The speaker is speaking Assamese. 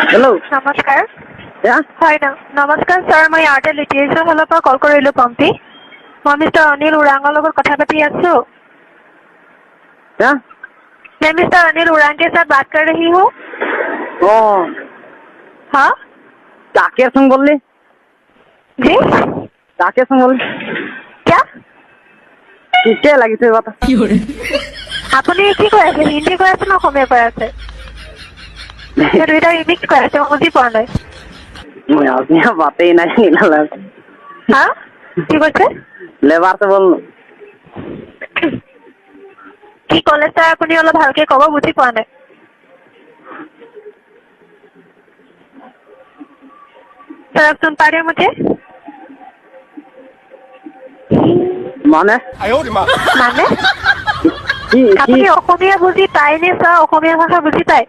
হেল্ল' নমস্কাৰ Yeah? হয় নমস্কাৰ ছাৰ মই এয়াৰটেল লিটিগেশ্যন ফালৰ পৰা কল কৰিলোঁ পম্পী মই মিষ্টাৰ অনিল ওৰাঙৰ লগত কথা পাতি আছোঁ Yeah? मैं मिस्टर अनिल उड़ान के साथ बात कर रही हूँ Oh, हाँ কাকে ফোন করলি जी কাকে ফোন করলি क्या কিকে লাগিছে কথা আপুনি কি কৈ আছে হিন্দী কৈ আছে নে অসমীয়া কৈ আছে এই দুইটা ৰিমিক্স কৈ আছে মই বুজি পোৱা নাই মই আপনি বাতেই নাই নিলাম হা কি কৈছে লেবাৰ से बोल কি ক'লে ছাৰ আপুনি অলপ ভালকে ক'ব বুজি পোৱা নাই सर आप सुन पा रहे हैं मुझे মানে মানে কি আপুনি অসমীয়া বুজি পায় নে ছাৰ অসমীয়া ভাষা বুজি পায়